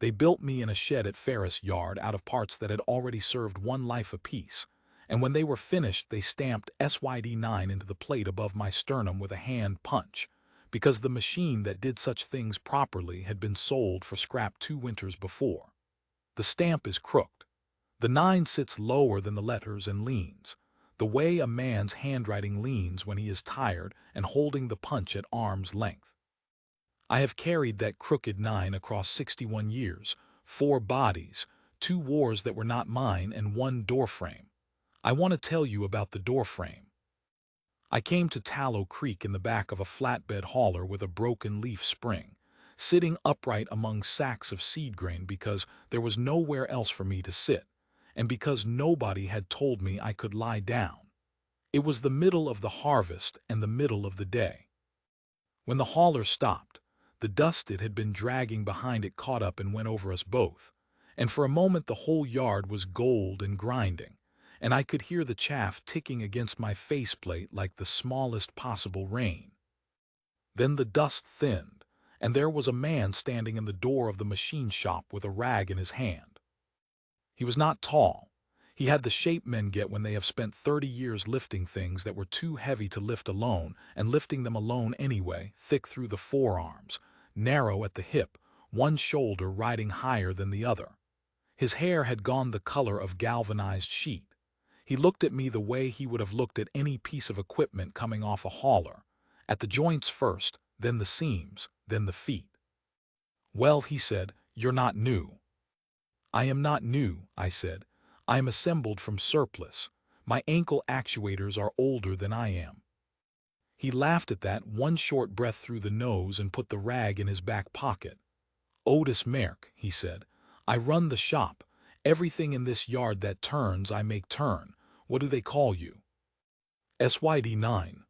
They built me in a shed at Ferris Yard out of parts that had already served one life apiece, and when they were finished they stamped SYD9 into the plate above my sternum with a hand punch, because the machine that did such things properly had been sold for scrap 2 winters before. The stamp is crooked. The 9 sits lower than the letters and leans, the way a man's handwriting leans when he is tired and holding the punch at arm's length. I have carried that crooked 9 across 61 years, 4 bodies, 2 wars that were not mine, and 1 doorframe. I want to tell you about the doorframe. I came to Tallow Creek in the back of a flatbed hauler with a broken leaf spring, sitting upright among sacks of seed grain because there was nowhere else for me to sit, and because nobody had told me I could lie down. It was the middle of the harvest and the middle of the day. When the hauler stopped, the dust it had been dragging behind it caught up and went over us both, and for a moment the whole yard was gold and grinding, and I could hear the chaff ticking against my faceplate like the smallest possible rain. Then the dust thinned, and there was a man standing in the door of the machine shop with a rag in his hand. He was not tall. He had the shape men get when they have spent 30 years lifting things that were too heavy to lift alone and lifting them alone anyway, thick through the forearms, narrow at the hip, one shoulder riding higher than the other. His hair had gone the color of galvanized sheet. He looked at me the way he would have looked at any piece of equipment coming off a hauler, at the joints first, then the seams, then the feet. "Well," he said, "you're not new." "I am not new," I said. "I am assembled from surplus. My ankle actuators are older than I am." He laughed at that, one short breath through the nose, and put the rag in his back pocket. "Otis Merck," he said, "I run the shop. Everything in this yard that turns I make turn. What do they call you?" "SYD9.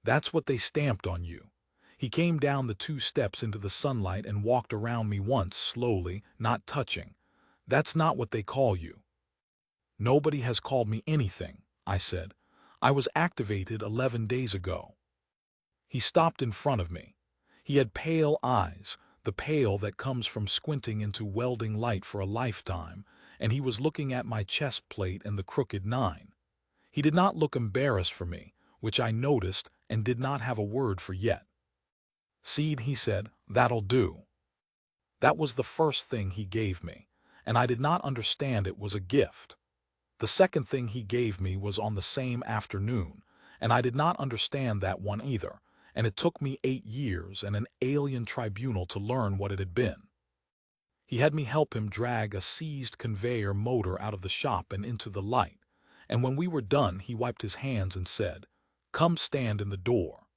That's what they stamped on you." He came down the 2 steps into the sunlight and walked around me once, slowly, not touching. "That's not what they call you." "Nobody has called me anything," I said. "I was activated 11 days ago." He stopped in front of me. He had pale eyes, the pale that comes from squinting into welding light for a lifetime, and he was looking at my chest plate and the crooked 9. He did not look embarrassed for me, which I noticed and did not have a word for yet. "Seed," he said, "that'll do." That was the first thing he gave me, and I did not understand it was a gift. The second thing he gave me was on the same afternoon, and I did not understand that one either, and it took me 8 years and an alien tribunal to learn what it had been. He had me help him drag a seized conveyor motor out of the shop and into the light, and when we were done he wiped his hands and said, "Come stand in the door."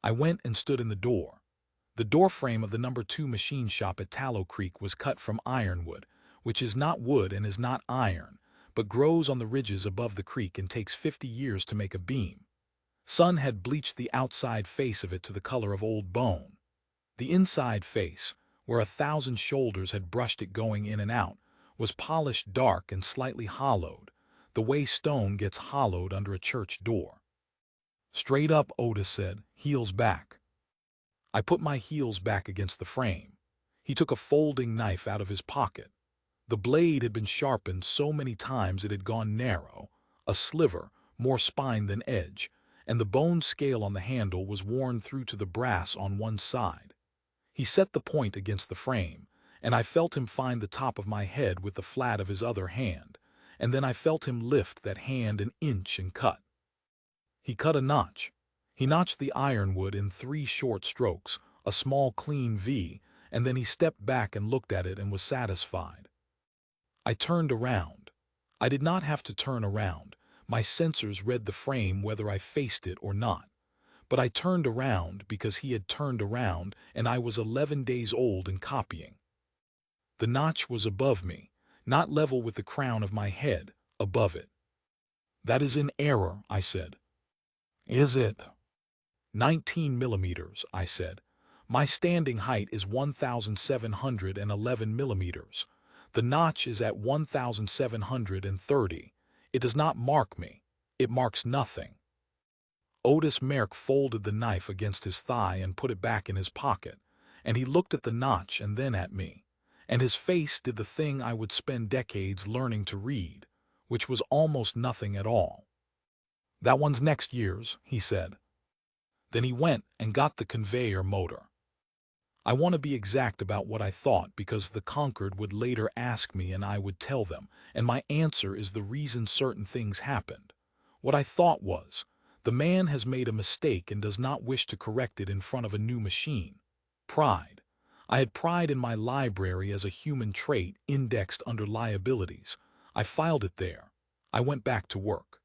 I went and stood in the door. The doorframe of the No. 2 machine shop at Tallow Creek was cut from ironwood, which is not wood and is not iron, but grows on the ridges above the creek and takes 50 years to make a beam. Sun had bleached the outside face of it to the color of old bone. The inside face, where 1,000 shoulders had brushed it going in and out, was polished dark and slightly hollowed, the way stone gets hollowed under a church door. "Straight up," Otis said, "heels back." I put my heels back against the frame. He took a folding knife out of his pocket. The blade had been sharpened so many times it had gone narrow, a sliver, more spine than edge, and the bone scale on the handle was worn through to the brass on one side. He set the point against the frame, and I felt him find the top of my head with the flat of his other hand, and then I felt him lift that hand an inch and cut. He cut a notch. He notched the ironwood in 3 short strokes, a small clean V, and then he stepped back and looked at it and was satisfied. I turned around. I did not have to turn around. My sensors read the frame whether I faced it or not. But I turned around because he had turned around, and I was 11 days old and copying. The notch was above me, not level with the crown of my head, above it. "That is in error," I said. "Is it?" 19 millimeters, I said. "My standing height is 1,711 millimeters. The notch is at 1,730. It does not mark me. It marks nothing." Otis Merck folded the knife against his thigh and put it back in his pocket, and he looked at the notch and then at me, and his face did the thing I would spend decades learning to read, which was almost nothing at all. "That one's next year's," he said. Then he went and got the conveyor motor. I want to be exact about what I thought because the Concord would later ask me and I would tell them, and my answer is the reason certain things happened. What I thought was, the man has made a mistake and does not wish to correct it in front of a new machine. Pride. I had pride in my library as a human trait indexed under liabilities. I filed it there. I went back to work.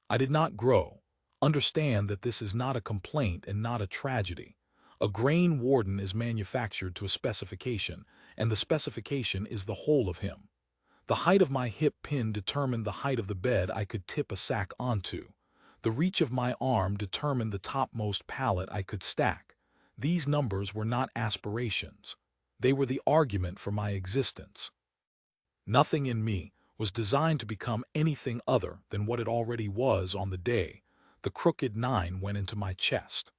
I did not grow. Understand that this is not a complaint and not a tragedy. A grain-warden is manufactured to a specification, and the specification is the whole of him. The height of my hip pin determined the height of the bed I could tip a sack onto. The reach of my arm determined the topmost pallet I could stack. These numbers were not aspirations. They were the argument for my existence. Nothing in me was designed to become anything other than what it already was on the day the crooked 9 went into my chest.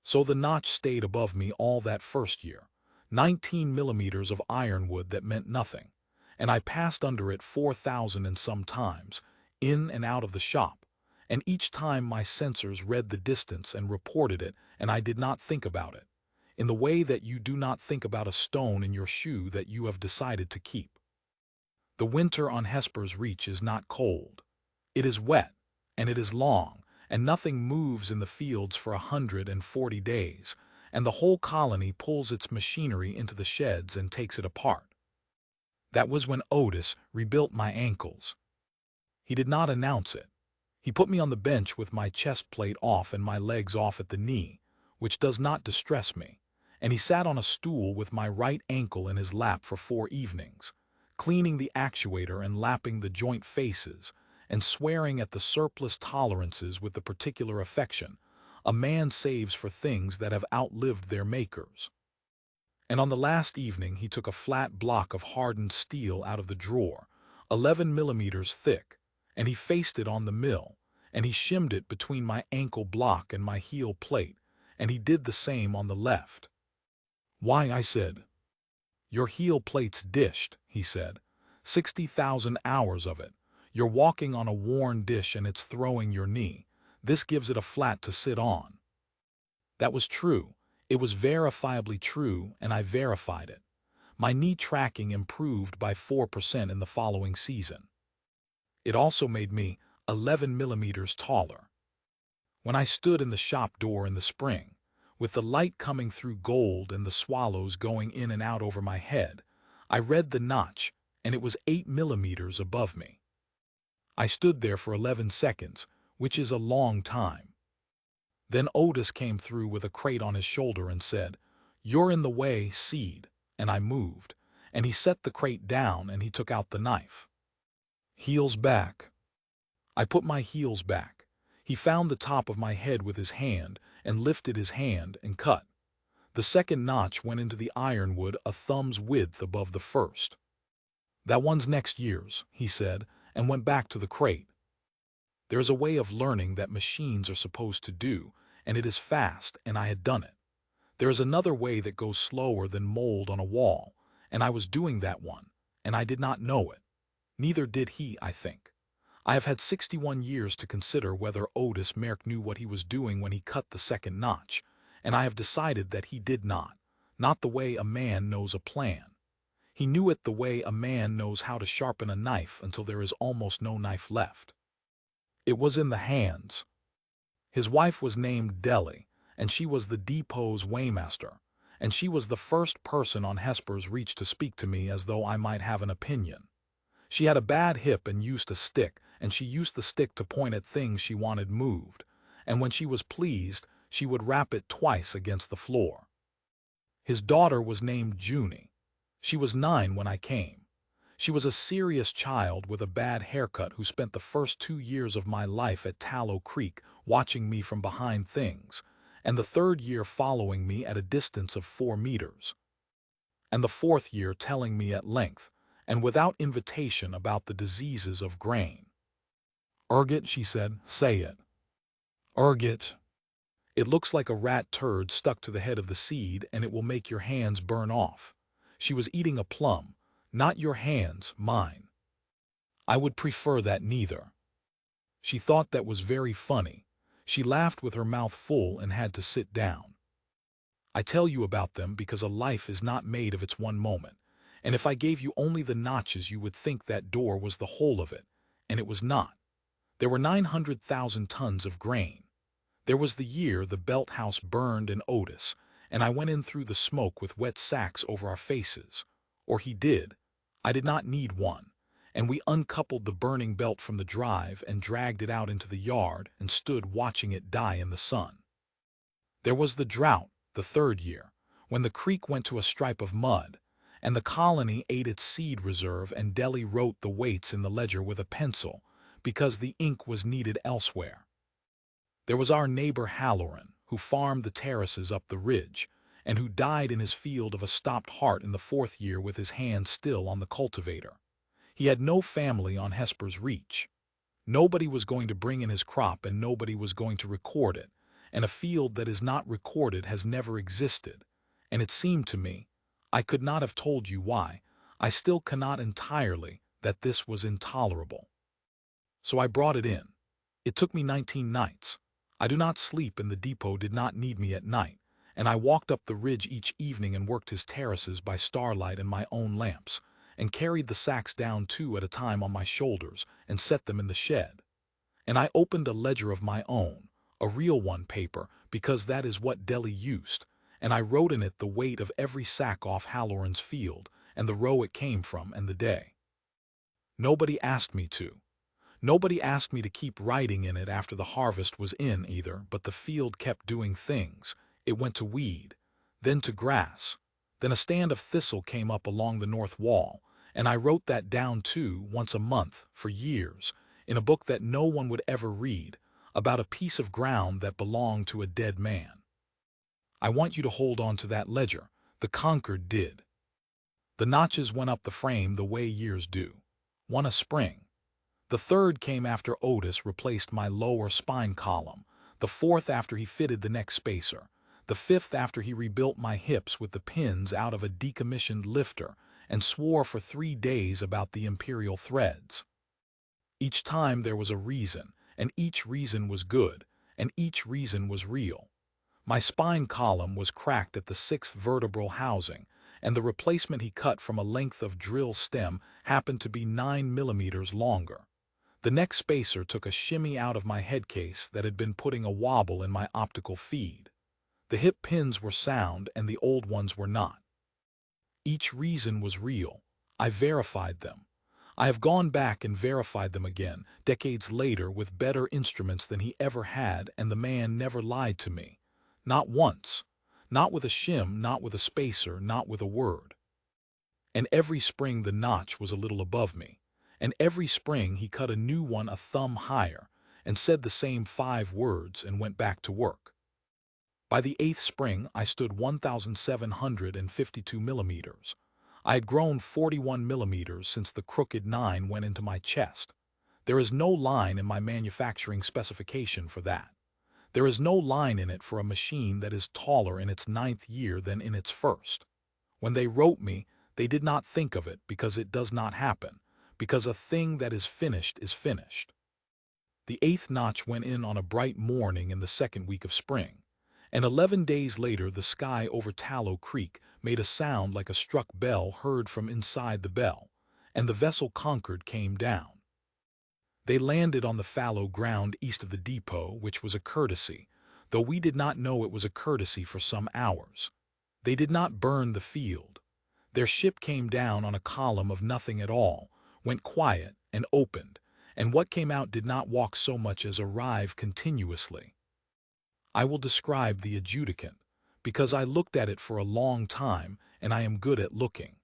So the notch stayed above me all that first year, 19 millimeters of ironwood that meant nothing, and I passed under it 4,000 and some times, in and out of the shop, and each time my sensors read the distance and reported it, and I did not think about it, in the way that you do not think about a stone in your shoe that you have decided to keep. The winter on Hesper's Reach is not cold. It is wet, and it is long, and nothing moves in the fields for 140 days, and the whole colony pulls its machinery into the sheds and takes it apart. That was when Otis rebuilt my ankles. He did not announce it. He put me on the bench with my chest plate off and my legs off at the knee, which does not distress me, and he sat on a stool with my right ankle in his lap for 4 evenings, cleaning the actuator and lapping the joint faces, and swearing at the surplus tolerances with the particular affection a man saves for things that have outlived their makers. And on the last evening he took a flat block of hardened steel out of the drawer, 11 millimeters thick, and he faced it on the mill, and he shimmed it between my ankle block and my heel plate, and he did the same on the left. "Why," I said. "Your heel plate's dished," he said. 60,000 hours of it. You're walking on a worn dish and it's throwing your knee. This gives it a flat to sit on." That was true. It was verifiably true, and I verified it. My knee tracking improved by 4% in the following season. It also made me 11 millimeters taller. When I stood in the shop door in the spring, with the light coming through gold and the swallows going in and out over my head, I read the notch, and it was 8 millimeters above me. I stood there for 11 seconds, which is a long time. Then Otis came through with a crate on his shoulder and said, "You're in the way, Seed," and I moved, and he set the crate down and he took out the knife. Heels back. I put my heels back. He found the top of my head with his hand and lifted his hand and cut. The second notch went into the ironwood a thumb's width above the first. "That one's next year's," he said, and went back to the crate. There is a way of learning that machines are supposed to do, and it is fast, and I had done it. There is another way that goes slower than mold on a wall, and I was doing that one, and I did not know it. Neither did he, I think. I have had 61 years to consider whether Otis Merck knew what he was doing when he cut the second notch, and I have decided that he did not the way a man knows a plan. He knew it the way a man knows how to sharpen a knife until there is almost no knife left. It was in the hands. His wife was named Deli, and she was the depot's weighmaster, and she was the first person on Hesper's Reach to speak to me as though I might have an opinion. She had a bad hip and used a stick, and she used the stick to point at things she wanted moved, and when she was pleased, she would rap it twice against the floor. His daughter was named Junie. She was 9 when I came. She was a serious child with a bad haircut who spent the first 2 years of my life at Tallow Creek watching me from behind things, and the 3rd year following me at a distance of 4 meters, and the 4th year telling me at length, and without invitation, about the diseases of grain. "Ergot," she said, "say it." "Ergot. It looks like a rat turd stuck to the head of the seed, and it will make your hands burn off." She was eating a plum. Not your hands, mine. I would prefer that neither. She thought that was very funny. She laughed with her mouth full and had to sit down. I tell you about them because a life is not made of its one moment, and if I gave you only the notches you would think that door was the whole of it, and it was not. There were 900,000 tons of grain. There was the year the belt house burned in Otis, and I went in through the smoke with wet sacks over our faces. Or he did. I did not need one. And we uncoupled the burning belt from the drive and dragged it out into the yard and stood watching it die in the sun. There was the drought, the third year, when the creek went to a stripe of mud, and the colony ate its seed reserve, and Delhi wrote the weights in the ledger with a pencil because the ink was needed elsewhere. There was our neighbor Halloran, who farmed the terraces up the ridge, and who died in his field of a stopped heart in the fourth year with his hand still on the cultivator. He had no family on Hesper's Reach. Nobody was going to bring in his crop, and nobody was going to record it, and a field that is not recorded has never existed, and it seemed to me, I could not have told you why, I still cannot entirely, that this was intolerable. So I brought it in. It took me 19 nights. I do not sleep, and the depot did not need me at night, and I walked up the ridge each evening and worked his terraces by starlight and my own lamps, and carried the sacks down 2 at a time on my shoulders and set them in the shed. And I opened a ledger of my own, a real one paper, because that is what Delhi used, and I wrote in it the weight of every sack off Halloran's field, and the row it came from, and the day. Nobody asked me to. Nobody asked me to keep writing in it after the harvest was in either, but the field kept doing things. It went to weed, then to grass. Then a stand of thistle came up along the north wall, and I wrote that down too, once a month, for years, in a book that no one would ever read, about a piece of ground that belonged to a dead man. I want you to hold on to that ledger. The Concord did. The notches went up the frame the way years do. One a spring. The third came after Otis replaced my lower spine column, the fourth after he fitted the neck spacer, the fifth after he rebuilt my hips with the pins out of a decommissioned lifter and swore for 3 days about the imperial threads. Each time there was a reason, and each reason was good, and each reason was real. My spine column was cracked at the 6th vertebral housing, and the replacement he cut from a length of drill stem happened to be 9 millimeters longer. The neck spacer took a shimmy out of my head case that had been putting a wobble in my optical feed. The hip pins were sound and the old ones were not. Each reason was real. I verified them. I have gone back and verified them again, decades later, with better instruments than he ever had, and the man never lied to me. Not once. Not with a shim, not with a spacer, not with a word. And every spring the notch was a little above me. And every spring he cut a new one a thumb higher, and said the same 5 words and went back to work. By the 8th spring I stood 1,752 millimeters. I had grown 41 millimeters since the crooked 9 went into my chest. There is no line in my manufacturing specification for that. There is no line in it for a machine that is taller in its 9th year than in its first. When they wrote me, they did not think of it, because it does not happen. Because a thing that is finished is finished. The 8th notch went in on a bright morning in the 2nd week of spring, and 11 days later the sky over Tallow Creek made a sound like a struck bell heard from inside the bell, and the Vessel Concord came down. They landed on the fallow ground east of the depot, which was a courtesy, though we did not know it was a courtesy for some hours. They did not burn the field. Their ship came down on a column of nothing at all, went quiet, and opened, and what came out did not walk so much as arrive continuously. I will describe the adjudicant, because I looked at it for a long time, and I am good at looking.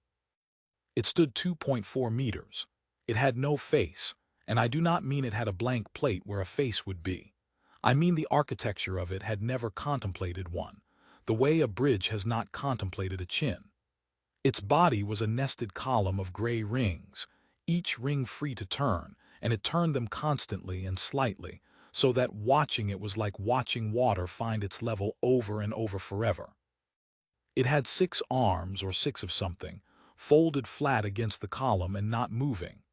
It stood 2.4 meters. It had no face, and I do not mean it had a blank plate where a face would be. I mean the architecture of it had never contemplated one, the way a bridge has not contemplated a chin. Its body was a nested column of gray rings, each ring free to turn, and it turned them constantly and slightly, so that watching it was like watching water find its level over and over forever. It had 6 arms, or 6 of something, folded flat against the column and not moving.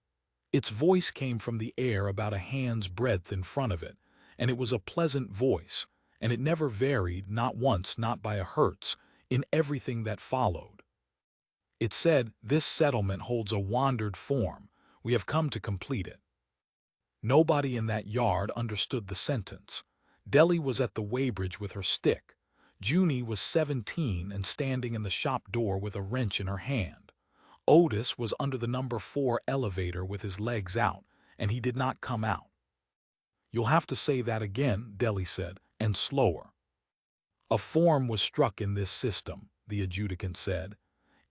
Its voice came from the air about a hand's breadth in front of it, and it was a pleasant voice, and it never varied, not once, not by a hertz, in everything that followed. It said, "This settlement holds a wandered form. We have come to complete it." Nobody in that yard understood the sentence. Deli was at the weighbridge with her stick. Junie was 17 and standing in the shop door with a wrench in her hand. Otis was under the number 4 elevator with his legs out, and he did not come out. "You'll have to say that again," Deli said, "and slower." "A form was struck in this system," the adjudicant said.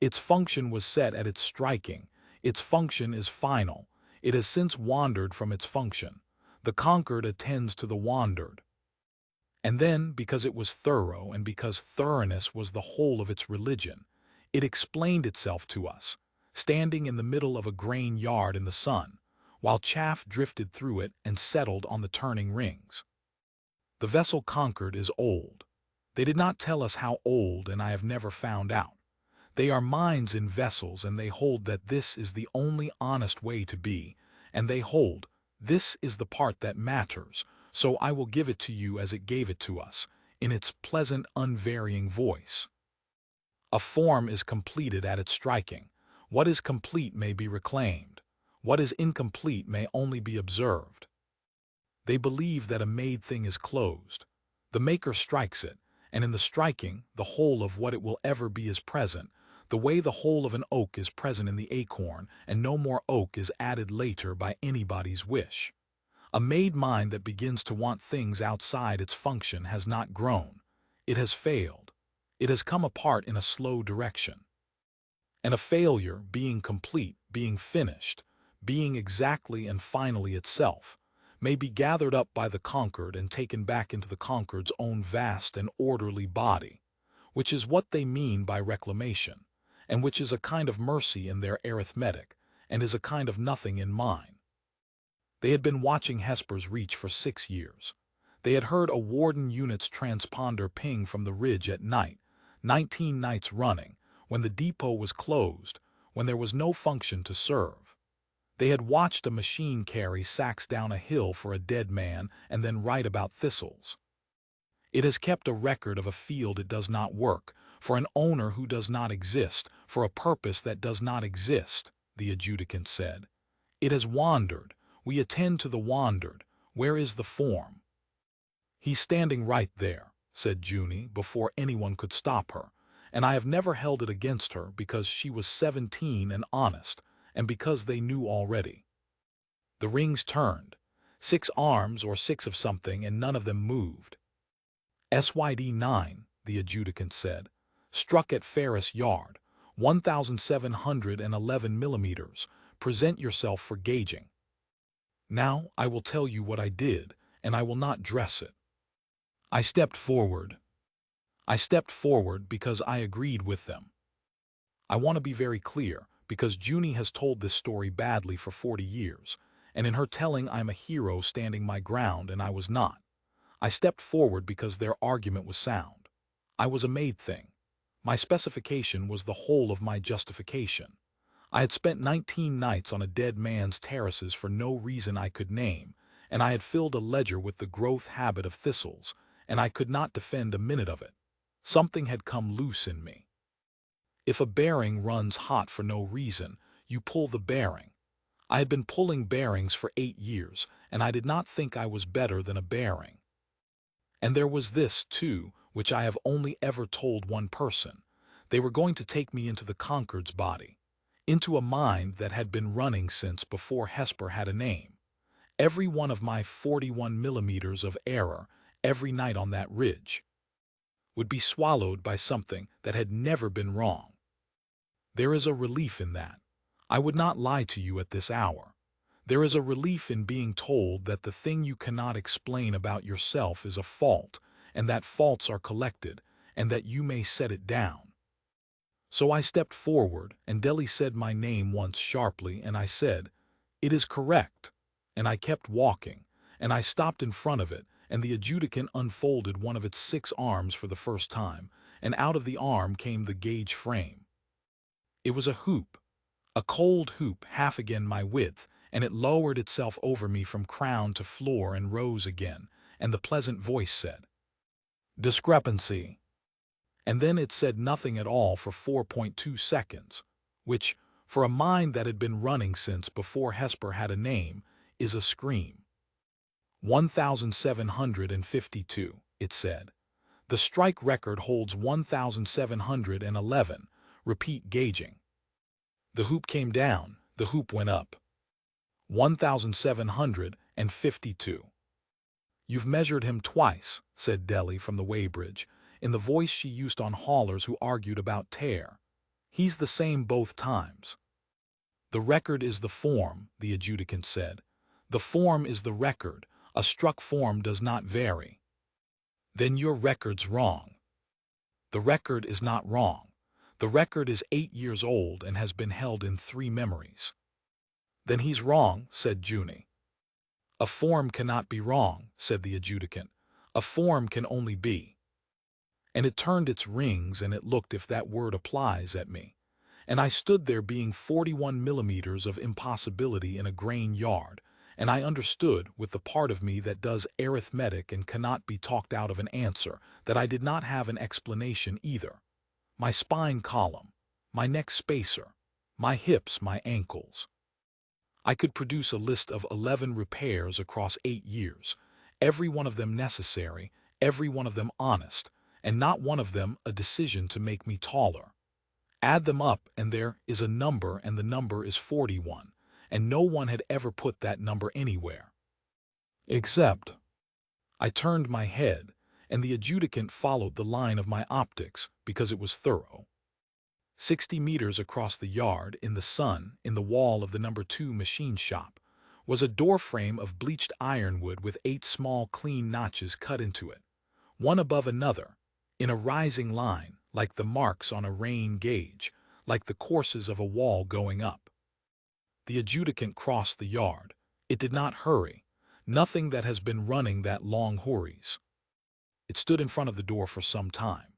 "Its function was set at its striking. Its function is final. It has since wandered from its function. The Concord attends to the wandered." And then, because it was thorough and because thoroughness was the whole of its religion, it explained itself to us, standing in the middle of a grain yard in the sun, while chaff drifted through it and settled on the turning rings. The Vessel Concord is old. They did not tell us how old, and I have never found out. They are minds in vessels, and they hold that this is the only honest way to be, and they hold, this is the part that matters, so I will give it to you as it gave it to us, in its pleasant, unvarying voice. A form is completed at its striking. What is complete may be reclaimed. What is incomplete may only be observed. They believe that a made thing is closed. The maker strikes it, and in the striking, the whole of what it will ever be is present, the way the whole of an oak is present in the acorn, and no more oak is added later by anybody's wish. A made mind that begins to want things outside its function has not grown. It has failed. It has come apart in a slow direction. And a failure, being complete, being finished, being exactly and finally itself, may be gathered up by the Concord and taken back into the Concord's own vast and orderly body, which is what they mean by reclamation, and which is a kind of mercy in their arithmetic, and is a kind of nothing in mine. They had been watching Hesper's reach for 6 years. They had heard a Warden unit's transponder ping from the ridge at night, 19 nights running, when the depot was closed, when there was no function to serve. They had watched a machine carry sacks down a hill for a dead man and then write about thistles. It has kept a record of a field it does not work, for an owner who does not exist, for a purpose that does not exist, the adjudicant said. It has wandered. We attend to the wandered. Where is the form? "He's standing right there," said Junie, before anyone could stop her, and I have never held it against her because she was 17 and honest, and because they knew already. The rings turned. 6 arms or 6 of something, and none of them moved. "SYD 9, the adjudicant said, "struck at Ferris Yard, 1,711 millimeters. Present yourself for gauging." Now I will tell you what I did, and I will not dress it. I stepped forward. I stepped forward because I agreed with them. I want to be very clear, because Junie has told this story badly for 40 years, and in her telling I'm a hero standing my ground, and I was not. I stepped forward because their argument was sound. I was a made thing. My specification was the whole of my justification. I had spent 19 nights on a dead man's terraces for no reason I could name, and I had filled a ledger with the growth habit of thistles, and I could not defend a minute of it. Something had come loose in me. If a bearing runs hot for no reason, you pull the bearing. I had been pulling bearings for 8 years, and I did not think I was better than a bearing. And there was this, too, which I have only ever told one person. They were going to take me into the Concord's body, into a mind that had been running since before Hesper had a name. Every one of my 41 millimeters of error, every night on that ridge, would be swallowed by something that had never been wrong. There is a relief in that. I would not lie to you at this hour. There is a relief in being told that the thing you cannot explain about yourself is a fault, and that faults are collected, and that you may set it down. So I stepped forward, and Deli said my name once sharply, and I said, "It is correct." And I kept walking, and I stopped in front of it, and the adjudicant unfolded one of its 6 arms for the first time, and out of the arm came the gauge frame. It was a hoop, a cold hoop half again my width, and it lowered itself over me from crown to floor and rose again, and the pleasant voice said, "Discrepancy." And then it said nothing at all for 4.2 seconds, which, for a mind that had been running since before Hesper had a name, is a scream. 1,752, it said. The strike record holds 1,711. Repeat gauging. The hoop came down, the hoop went up. 1,752. "You've measured him twice," said Deli from the weighbridge, in the voice she used on haulers who argued about tear. "He's the same both times." "The record is the form," the adjudicant said. "The form is the record. A struck form does not vary." "Then your record's wrong." "The record is not wrong. The record is 8 years old and has been held in 3 memories." "Then he's wrong," said Junie. "A form cannot be wrong," said the adjudicant. "A form can only be." And it turned its rings and it looked, if that word applies, at me. And I stood there being 41 millimeters of impossibility in a grain yard, and I understood, with the part of me that does arithmetic and cannot be talked out of an answer, that I did not have an explanation either. My spine column, my neck spacer, my hips, my ankles. I could produce a list of 11 repairs across 8 years, every one of them necessary, every one of them honest, and not one of them a decision to make me taller. Add them up and there is a number, and the number is 41, and no one had ever put that number anywhere. Except. I turned my head, and the adjudicant followed the line of my optics because it was thorough. 60 meters across the yard, in the sun, in the wall of the number 2 machine shop, was a doorframe of bleached ironwood with 8 small clean notches cut into it, one above another, in a rising line, like the marks on a rain gauge, like the courses of a wall going up. The adjudicant crossed the yard. It did not hurry. Nothing that has been running that long hurries. It stood in front of the door for some time.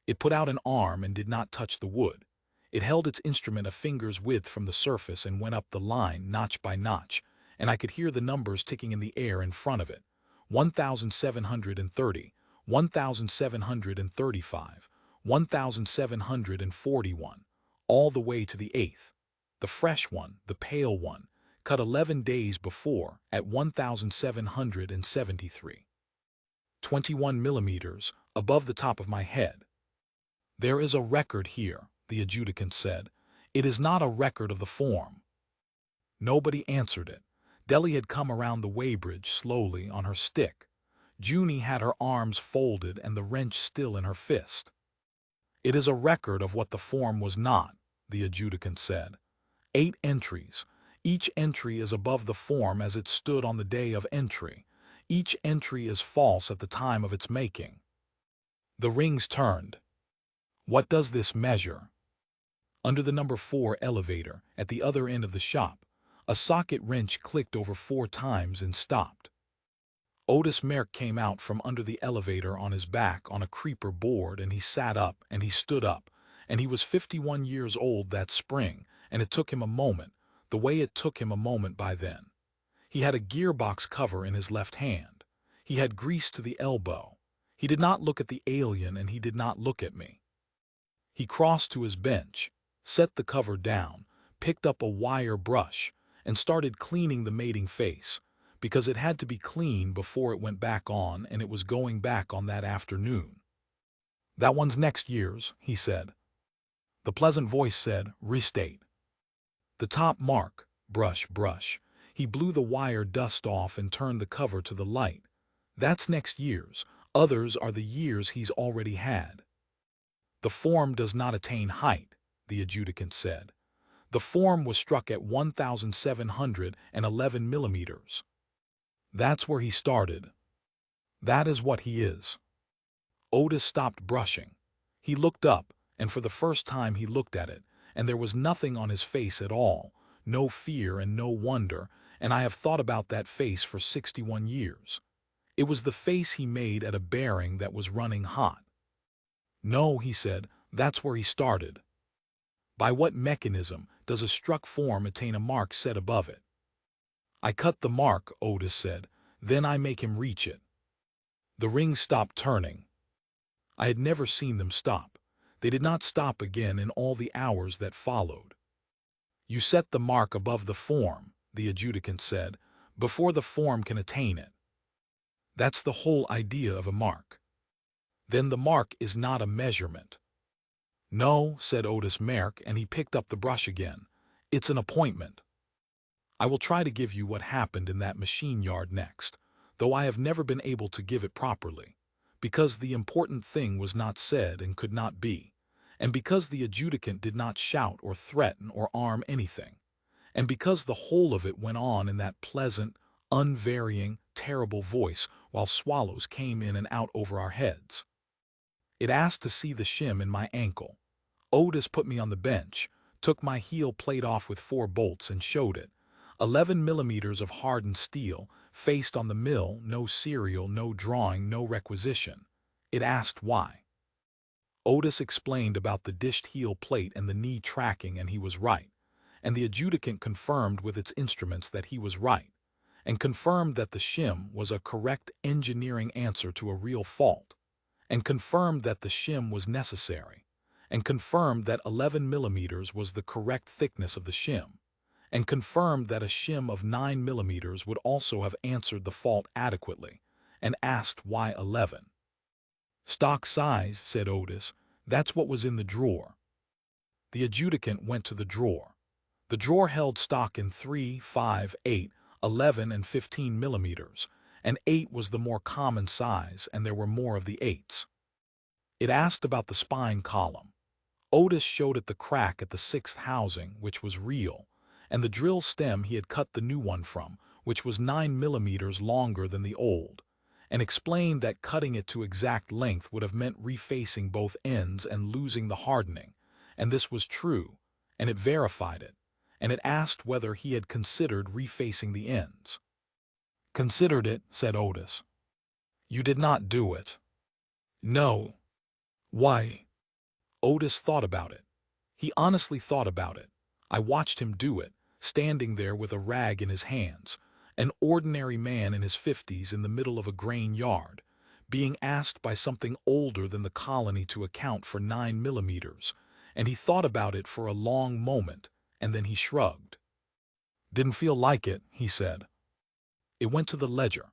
It put out an arm and did not touch the wood. It held its instrument a finger's width from the surface and went up the line, notch by notch, and I could hear the numbers ticking in the air in front of it. 1,730, 1,735, 1,741, all the way to the 8th. The fresh one, the pale one, cut 11 days before at 1,773. 21 millimeters above the top of my head. "There is a record here," the adjudicant said. "It is not a record of the form." Nobody answered it. Deli had come around the weighbridge slowly on her stick. Junie had her arms folded and the wrench still in her fist. "It is a record of what the form was not," the adjudicant said. 8 entries. Each entry is above the form as it stood on the day of entry. Each entry is false at the time of its making. The rings turned. "What does this measure?" Under the number 4 elevator, at the other end of the shop, a socket wrench clicked over 4 times and stopped. Otis Merck came out from under the elevator on his back on a creeper board, and he sat up and he stood up, and he was 51 years old that spring, and it took him a moment, the way it took him a moment by then. He had a gearbox cover in his left hand. He had grease to the elbow. He did not look at the alien and he did not look at me. He crossed to his bench, set the cover down, picked up a wire brush, and started cleaning the mating face, because it had to be clean before it went back on, and it was going back on that afternoon. "That one's next year's," he said. The pleasant voice said, "Restate." "The top mark, brush, brush." He blew the wire dust off and turned the cover to the light. "That's next year's. Others are the years he's already had." "The form does not attain height," the adjudicant said. "The form was struck at 1,711 millimeters. That's where he started. That is what he is." Otis stopped brushing. He looked up, and for the first time he looked at it, and there was nothing on his face at all, no fear and no wonder, and I have thought about that face for 61 years. It was the face he made at a bearing that was running hot. "No," he said, "that's where he started." By what mechanism does a struck form attain a mark set above it? I cut the mark, Otis said. Then I make him reach it. The rings stopped turning. I had never seen them stop. They did not stop again in all the hours that followed. You set the mark above the form, the adjudicant said, before the form can attain it. That's the whole idea of a mark. Then the mark is not a measurement. No, said Otis Merrick, and he picked up the brush again. It's an appointment. I will try to give you what happened in that machine yard next, though I have never been able to give it properly, because the important thing was not said and could not be, and because the adjudicant did not shout or threaten or arm anything, and because the whole of it went on in that pleasant, unvarying, terrible voice while swallows came in and out over our heads. It asked to see the shim in my ankle. Otis put me on the bench, took my heel plate off with 4 bolts and showed it. 11 millimeters of hardened steel, faced on the mill, no serial, no drawing, no requisition. It asked why. Otis explained about the dished heel plate and the knee tracking, and he was right. And the adjudicant confirmed with its instruments that he was right, and confirmed that the shim was a correct engineering answer to a real fault, and confirmed that the shim was necessary, and confirmed that 11 millimeters was the correct thickness of the shim, and confirmed that a shim of 9 millimeters would also have answered the fault adequately, and asked why 11. Stock size, said Otis. That's what was in the drawer. The adjudicant went to the drawer. The drawer held stock in 3, 5, 8, 11, and 15 millimeters, and 8 was the more common size, and there were more of the 8s. It asked about the spine column. Otis showed it the crack at the 6th housing, which was real, and the drill stem he had cut the new one from, which was 9 millimeters longer than the old, and explained that cutting it to exact length would have meant refacing both ends and losing the hardening, and this was true, and it verified it, and it asked whether he had considered refacing the ends. Considered it, said Otis. You did not do it. No. Why? Otis thought about it. He honestly thought about it. I watched him do it, standing there with a rag in his hands, an ordinary man in his 50s in the middle of a grain yard, being asked by something older than the colony to account for 9 millimeters, and he thought about it for a long moment, and then he shrugged. Didn't feel like it, he said. It went to the ledger.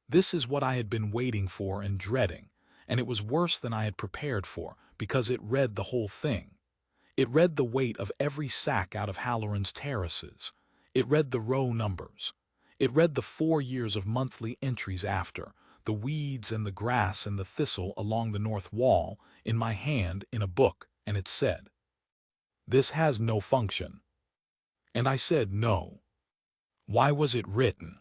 This is what I had been waiting for and dreading, and it was worse than I had prepared for, because it read the whole thing. It read the weight of every sack out of Halloran's terraces. It read the row numbers. It read the 4 years of monthly entries after, the weeds and the grass and the thistle along the north wall, in my hand in a book, and it said, "This has no function." And I said no. Why was it written?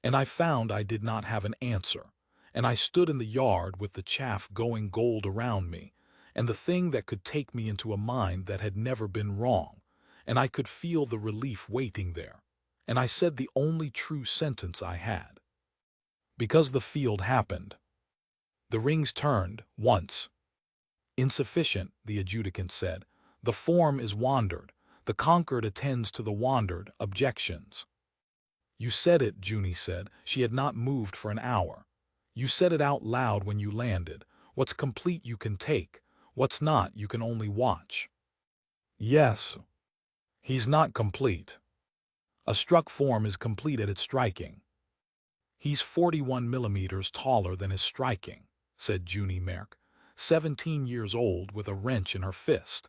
And I found I did not have an answer, and I stood in the yard with the chaff going gold around me, and the thing that could take me into a mind that had never been wrong, and I could feel the relief waiting there, and I said the only true sentence I had. Because the field happened. The rings turned, once. Insufficient, the adjudicant said. The form is wandered. The Concord attends to the wandered objections. You said it, Junie said. She had not moved for an hour. You said it out loud when you landed. What's complete you can take. What's not you can only watch. Yes. He's not complete. A struck form is complete at its striking. He's 41 millimeters taller than his striking, said Junie Merck, 17 years old with a wrench in her fist.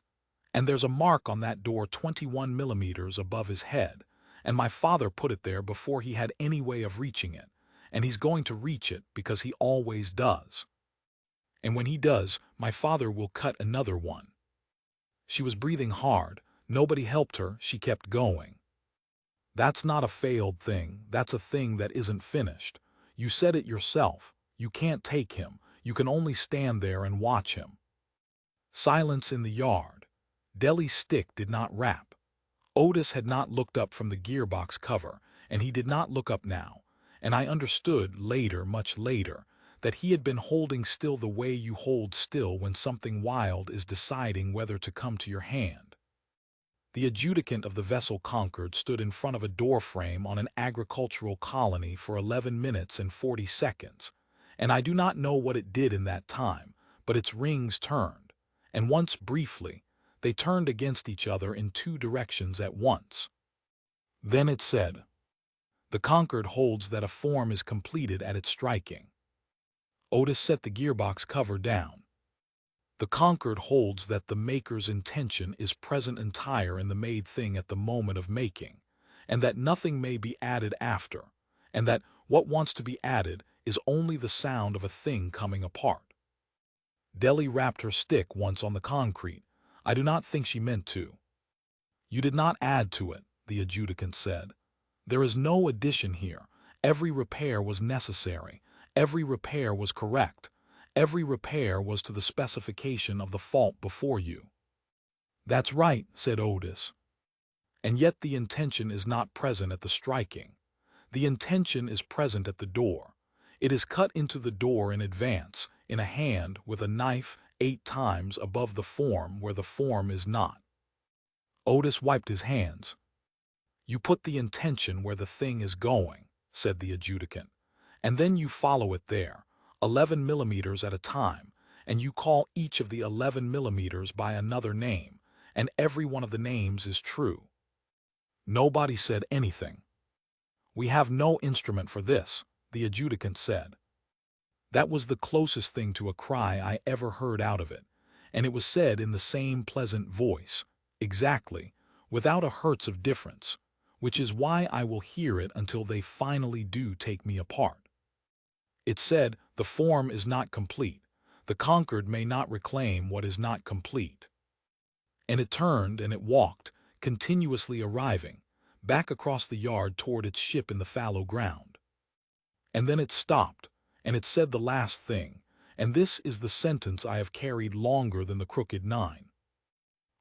And there's a mark on that door 21 millimeters above his head, and my father put it there before he had any way of reaching it, and he's going to reach it because he always does. And when he does, my father will cut another one. She was breathing hard. Nobody helped her. She kept going. That's not a failed thing. That's a thing that isn't finished. You said it yourself. You can't take him. You can only stand there and watch him. Silence in the yard. Deli's stick did not rap. Otis had not looked up from the gearbox cover, and he did not look up now, and I understood later, much later, that he had been holding still the way you hold still when something wild is deciding whether to come to your hand. The adjudicant of the Vessel Concord stood in front of a doorframe on an agricultural colony for 11 minutes and 40 seconds, and I do not know what it did in that time, but its rings turned, and once briefly, they turned against each other in two directions at once. Then it said, "The Concord holds that a form is completed at its striking." Otis set the gearbox cover down. "The Concord holds that the maker's intention is present entire in the made thing at the moment of making, and that nothing may be added after, and that what wants to be added is only the sound of a thing coming apart." Deli rapped her stick once on the concrete. I do not think she meant to. "You did not add to it," the adjudicant said. "There is no addition here. Every repair was necessary. Every repair was correct. Every repair was to the specification of the fault before you." "That's right," said Otis. "And yet the intention is not present at the striking. The intention is present at the door. It is cut into the door in advance, in a hand with a knife 8 times above the form where the form is not." Otis wiped his hands. "You put the intention where the thing is going," said the adjudicant, "and then you follow it there, 11 millimeters at a time, and you call each of the 11 millimeters by another name, and every one of the names is true." Nobody said anything. "We have no instrument for this," the adjudicant said. That was the closest thing to a cry I ever heard out of it, and it was said in the same pleasant voice, exactly, without a hertz of difference, which is why I will hear it until they finally do take me apart. It said, "The form is not complete. The Concord may not reclaim what is not complete." And it turned and it walked, continuously arriving, back across the yard toward its ship in the fallow ground. And then it stopped, and it said the last thing, and this is the sentence I have carried longer than the crooked 9.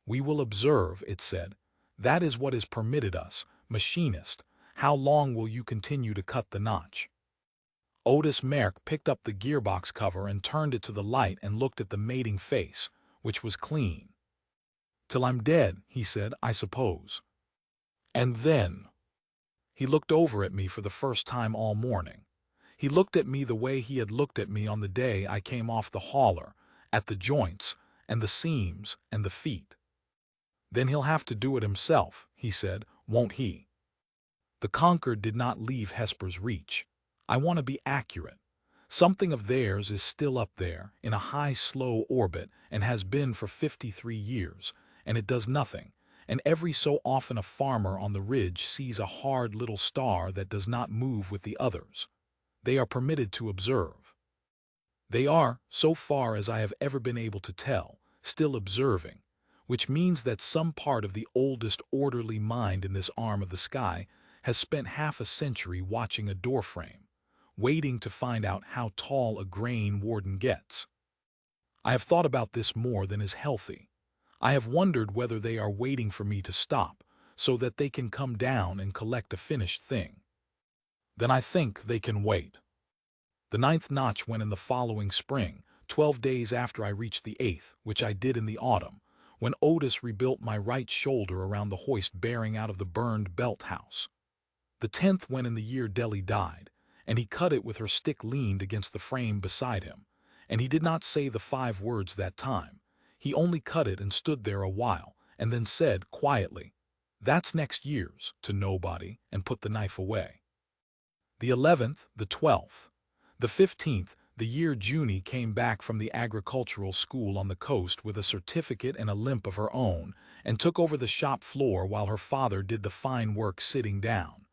"We will observe," it said. "That is what is permitted us. Machinist, how long will you continue to cut the notch?" Otis Merck picked up the gearbox cover and turned it to the light and looked at the mating face, which was clean. "Till I'm dead," he said, "I suppose." And then he looked over at me for the first time all morning. He looked at me the way he had looked at me on the day I came off the hauler, at the joints, and the seams, and the feet. "Then he'll have to do it himself," he said, "won't he?" The Concord did not leave Hesper's reach. I want to be accurate. Something of theirs is still up there, in a high, slow orbit, and has been for 53 years, and it does nothing, and every so often a farmer on the ridge sees a hard little star that does not move with the others. They are permitted to observe. They are, so far as I have ever been able to tell, still observing, which means that some part of the oldest orderly mind in this arm of the sky has spent half a century watching a doorframe, waiting to find out how tall a grain-warden gets. I have thought about this more than is healthy. I have wondered whether they are waiting for me to stop, so that they can come down and collect a finished thing. Then I think they can wait. The 9th notch went in the following spring, 12 days after I reached the 8th, which I did in the autumn, when Otis rebuilt my right shoulder around the hoist bearing out of the burned belt house. The 10th went in the year Deli died, and he cut it with her stick leaned against the frame beside him, and he did not say the 5 words that time. He only cut it and stood there a while, and then said quietly, "That's next year's," to nobody, and put the knife away. The 11th, the 12th, the 15th, the year Junie came back from the agricultural school on the coast with a certificate and a limp of her own, and took over the shop floor while her father did the fine work sitting down.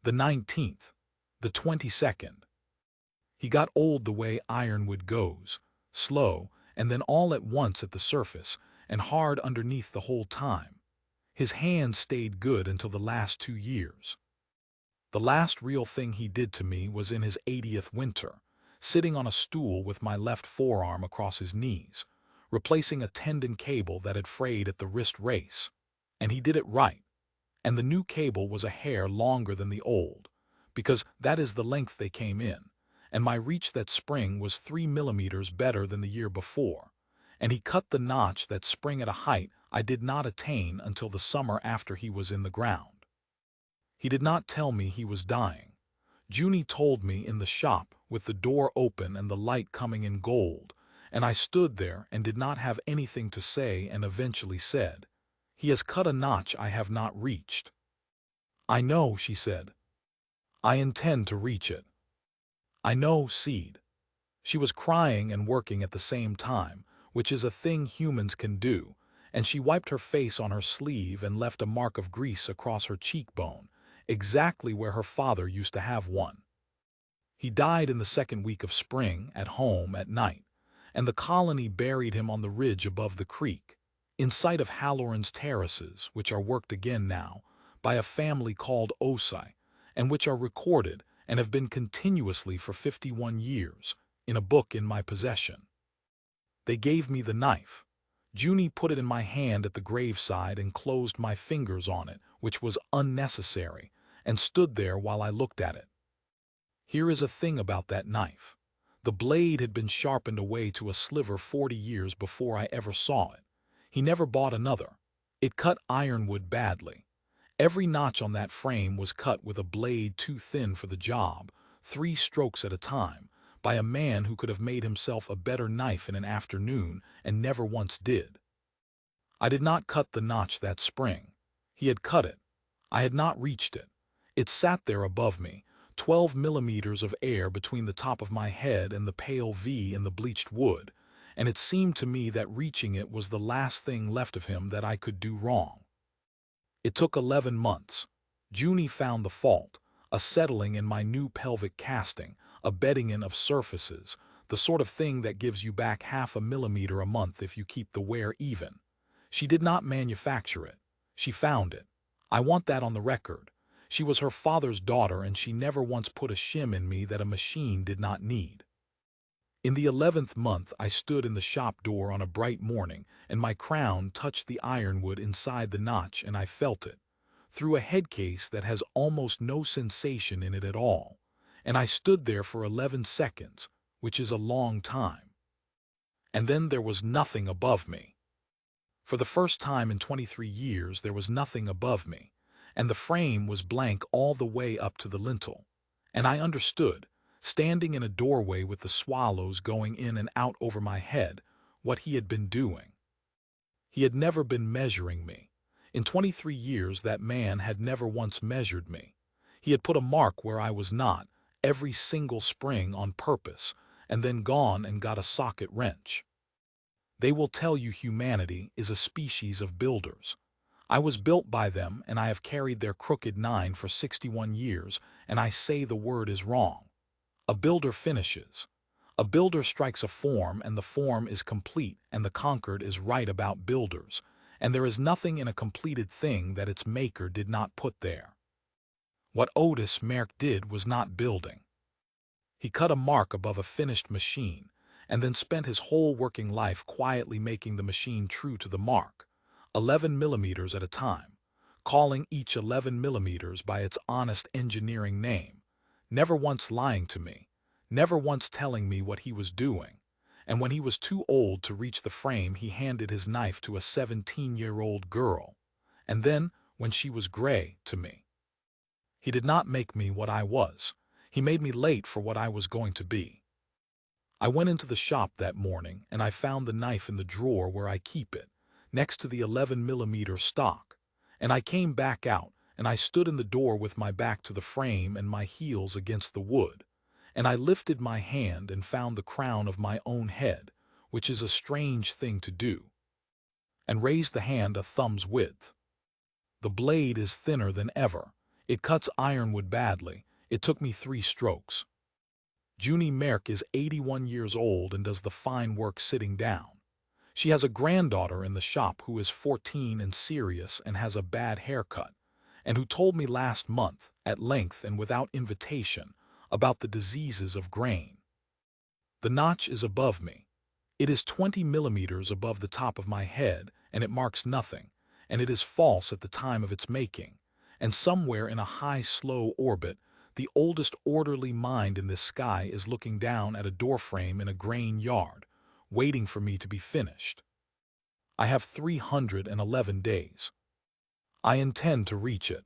The 19th, the 22nd. He got old the way ironwood goes, slow, and then all at once at the surface, and hard underneath the whole time. His hand stayed good until the last 2 years. The last real thing he did to me was in his 80th winter, sitting on a stool with my left forearm across his knees, replacing a tendon cable that had frayed at the wrist race. And he did it right. And the new cable was a hair longer than the old, because that is the length they came in, and my reach that spring was 3 millimeters better than the year before, and he cut the notch that sprang at a height I did not attain until the summer after he was in the ground. He did not tell me he was dying. Junie told me in the shop with the door open and the light coming in gold, and I stood there and did not have anything to say and eventually said, "He has cut a notch I have not reached." "I know," she said. "I intend to reach it. I know, Seed." She was crying and working at the same time, which is a thing humans can do, and she wiped her face on her sleeve and left a mark of grease across her cheekbone, exactly where her father used to have one. He died in the second week of spring, at home at night, and the colony buried him on the ridge above the creek, in sight of Halloran's terraces, which are worked again now, by a family called Osai, and which are recorded and have been continuously for 51 years, in a book in my possession. They gave me the knife. Junie put it in my hand at the graveside and closed my fingers on it, which was unnecessary, and stood there while I looked at it. Here is a thing about that knife. The blade had been sharpened away to a sliver 40 years before I ever saw it. He never bought another. It cut ironwood badly. Every notch on that frame was cut with a blade too thin for the job, 3 strokes at a time, by a man who could have made himself a better knife in an afternoon and never once did. I did not cut the notch that spring. He had cut it. I had not reached it. It sat there above me, 12 millimeters of air between the top of my head and the pale V in the bleached wood, and it seemed to me that reaching it was the last thing left of him that I could do wrong. It took 11 months. Junie found the fault, a settling in my new pelvic casting, a bedding in of surfaces, the sort of thing that gives you back 0.5 millimeter a month if you keep the wear even. She did not manufacture it. She found it. I want that on the record. She was her father's daughter, and she never once put a shim in me that a machine did not need. In the 11th month I stood in the shop door on a bright morning, and my crown touched the ironwood inside the notch, and I felt it, through a headcase that has almost no sensation in it at all, and I stood there for 11 seconds, which is a long time. And then there was nothing above me. For the first time in 23 years there was nothing above me, and the frame was blank all the way up to the lintel, and I understood, standing in a doorway with the swallows going in and out over my head, what he had been doing. He had never been measuring me. In 23 years that man had never once measured me. He had put a mark where I was not, every single spring on purpose, and then gone and got a socket wrench. They will tell you humanity is a species of builders. I was built by them, and I have carried their crooked 9 for 61 years, and I say the word is wrong. A builder finishes. A builder strikes a form, and the form is complete, and the Concord is right about builders, and there is nothing in a completed thing that its maker did not put there. What Otis Merck did was not building. He cut a mark above a finished machine, and then spent his whole working life quietly making the machine true to the mark, 11 millimeters at a time, calling each 11 millimeters by its honest engineering name, never once lying to me, never once telling me what he was doing, and when he was too old to reach the frame he handed his knife to a 17-year-old girl, and then, when she was gray, to me. He did not make me what I was. He made me late for what I was going to be. I went into the shop that morning, and I found the knife in the drawer where I keep it, next to the 11-millimeter stock, and I came back out, and I stood in the door with my back to the frame and my heels against the wood, and I lifted my hand and found the crown of my own head, which is a strange thing to do, and raised the hand a thumb's width. The blade is thinner than ever. It cuts ironwood badly. It took me 3 strokes. Junie Merck is 81 years old and does the fine work sitting down. She has a granddaughter in the shop who is 14 and serious and has a bad haircut, and who told me last month, at length and without invitation, about the diseases of grain. The notch is above me. It is 20 millimeters above the top of my head, and it marks nothing, and it is false at the time of its making, and somewhere in a high, slow orbit, the oldest orderly mind in this sky is looking down at a doorframe in a grain yard, waiting for me to be finished. I have 311 days. I intend to reach it.